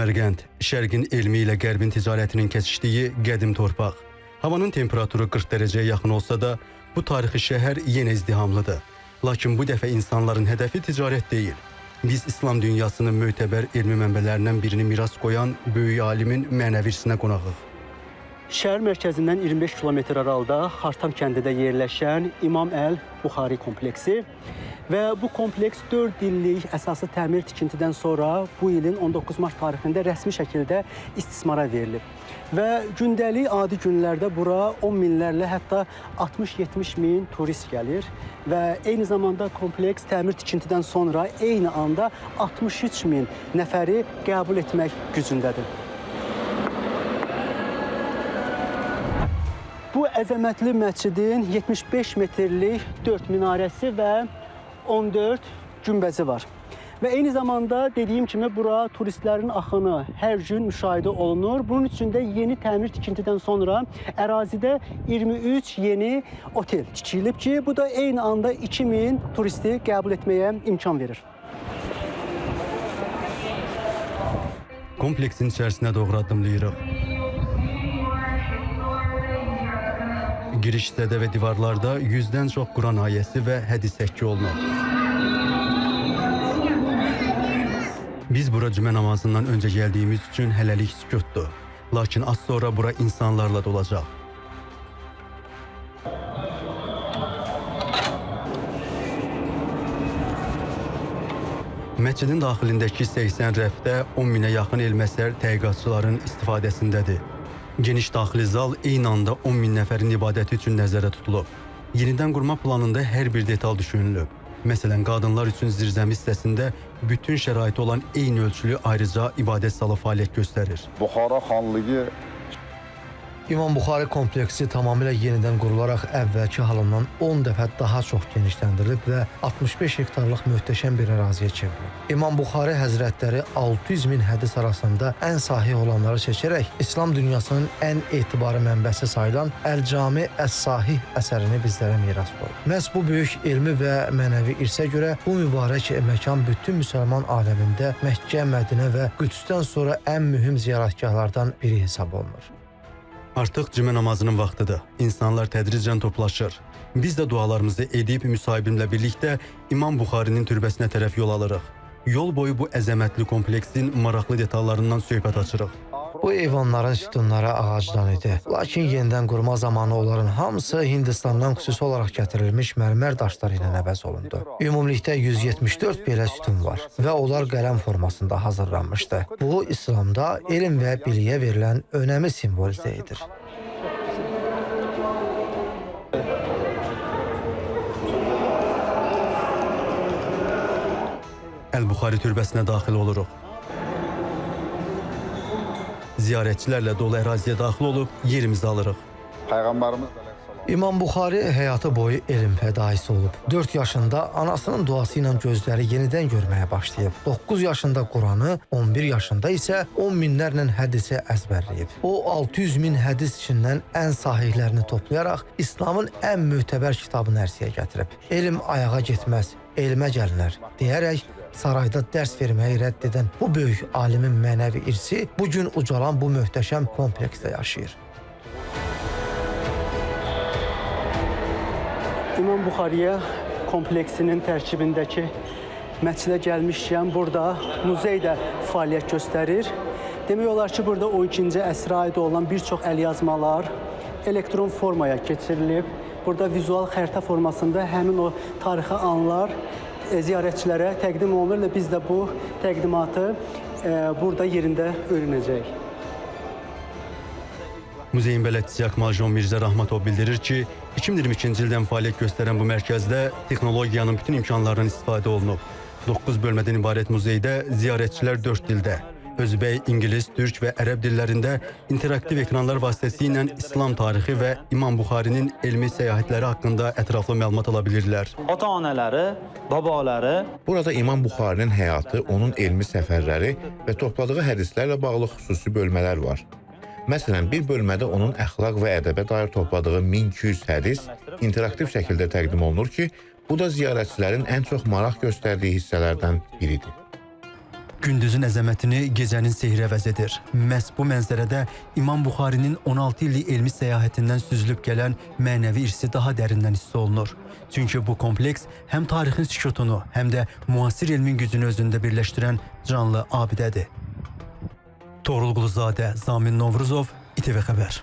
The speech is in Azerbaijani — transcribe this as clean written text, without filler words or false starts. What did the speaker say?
Səmərqənd, şərqin elmi ilə qərbin ticarətinin kesişdiyi qədim torpaq. Havanın temperaturu 40 dərəcəyə yaxın olsa da, bu tarixi şəhər yenə izdihamlıdır. Lakin bu dəfə insanların hədəfi ticarət deyil. Biz İslam dünyasının mötəbər elmi mənbələrindən birini miras qoyan böyük alimin mənəvi irsinə qonağıq. Şəhər mərkəzindən 25 kilometr aralıda Xartam kəndində yerləşən İmam Əl-Buxari kompleksi və bu kompleks 4 illik əsaslı təmir tikintidən sonra bu ilin 19 mart tarixində rəsmi şəkildə istismara verilib. Və gündəlik adi günlərdə bura 10 minlərlə, hətta 60-70 min turist gəlir və eyni zamanda kompleks təmir tikintidən sonra eyni anda 63 min nəfəri qəbul etmək gücündədir. Bu əzəmətli məscidin 75 metrlik 4 minarəsi və 14 günbəzi var. Və eyni zamanda dediyim kimi bura turistlərin axını hər gün müşahidə olunur. Bunun üçün də yeni təmir tikintidən sonra ərazidə 23 yeni otel tikilib ki, bu da eyni anda 2000 turisti qəbul etməyə imkan verir. Kompleksin içərisinə doğru addımlayırıq. Giriş hissədə və divarlarda 100-dən çox Quran ayəsi və hədis həkki olunur. Biz bura cümə namazından öncə gəldiyimiz üçün hələlik sükutdur. Lakin az sonra bura insanlarla dolacaq. Məscidin daxilindəki 80 rəfdə 10 minə yaxın elməsər tədqiqatçıların istifadəsindədir. Geniş daxili zal eyni anda 10 min nəfərin ibadəti üçün nəzərdə tutulub. Yenidən qurma planında hər bir detal düşünülüb. Məsələn, qadınlar üçün zirzəmi hissəsində bütün şəraiti olan eyni ölçülü ayrıca ibadət salı fəaliyyət göstərir. Buxara xanlığı İmam Buxari kompleksi tamamilə yenidən qurularaq əvvəlki halından 10 dəfə daha çox genişləndirilib və 65 hektarlıq möhtəşəm bir əraziyə çevrilib. İmam Buxari həzrətləri 600 min hədis arasında ən sahih olanları seçərək İslam dünyasının ən etibarı mənbəsi sayılan Əl-Cami Əs-Sahih əsərini bizlərə miras qoyub. Məhz bu böyük elmi və mənəvi irsə görə bu mübarək məkan bütün müsəlman aləmində Məkkə, Mədinə və Qüdsdən sonra ən mühüm ziyarətgahlardan biri hesab olunur. Artıq cümə namazının vaxtıdır. İnsanlar tədricən toplaşır. Biz də dualarımızı edib müsahibimlə birlikdə İmam Buxarinin türbəsinə tərəf yol alırıq. Yol boyu bu əzəmətli kompleksin maraqlı detallarından söhbət açırıq. Bu eyvanların sütunları ağacdan idi. Lakin yenidən qurma zamanı onların hamısı Hindistandan xüsusi olaraq gətirilmiş mərmər daşları ilə əvəz olundu. Ümumilikdə 174 belə sütun var və onlar qələm formasında hazırlanmışdı. Bu, İslamda elm və biliyə verilən önəmi simvolizə edir. Əl-Buxari türbəsinə daxil oluruq. Ziyarətçilərlə dolu əraziyə daxil olub yerimizi alırıq. Peyğəmbərimiz İmam Buxari həyatı boyu elm fədaisi olub. 4 yaşında anasının duası ilə gözləri yenidən görməyə başlayıb. 9 yaşında Quranı, 11 yaşında isə 10 minlərlə hədisi əzbərləyib. O 600 min hədis içindən ən sahihlərini toplayaraq İslamın ən mötəbər kitabını ərsəyə gətirib. Elm ayağa getməz, elmə gəlinər deyərək sarayda dərs verməyi rədd edən bu böyük alimin mənəvi irsi bugün ucalan bu möhtəşəm kompleksdə yaşayır. İmam Buxariyə kompleksinin tərkibindəki məscidə gəlmişkən burada muzey də fəaliyyət göstərir. Demək olar ki, burada 12-ci əsrə aid olan bir çox əlyazmalar elektron formaya keçirilib. Burada vizual xəritə formasında həmin o tarixi anlar ziyarətçilərə təqdim olunur və biz də bu təqdimatı burada yerində öyrənəcəyik. Muzeyin bələdçisi Akmal Jon Mirzə Rahmatov bildirir ki, 2022-ci ildən fəaliyyət göstərən bu mərkəzdə texnologiyanın bütün imkanlarından istifadə olunub. 9 bölmədən ibarət muzeydə ziyarətçilər 4 dildə, özbək, ingilis, türk və ərəb dillərində interaktiv ekranlar vasitəsilə İslam tarixi və İmam Buxarinin elmi səyahətləri haqqında ətraflı məlumat ala bilirlər. Ata-anaları, babaları. Burada İmam Buxarinin həyatı, onun elmi səfərləri və topladığı hədislərlə bağlı xüsusi bölmələr var. Məsələn, bir bölmədə onun əxlaq və ədəbə dair topladığı 1200 hədis interaktiv şəkildə təqdim olunur ki, bu da ziyarətçilərin ən çox maraq göstərdiyi hissələrdən biridir. Gündüzün əzəmətini gecənin sehri əvəz edir. Məhz bu mənzərədə İmam Buxarinin 16 illik elmi səyahətindən süzülüb gələn mənəvi irsi daha dərindən hiss olunur. Çünki bu kompleks həm tarixin sükutunu, həm də müasir elmin gücünü özündə birləşdirən canlı abidədir. Toğrul Quluzadə, Zamin Novruzov, İTV Xəbər.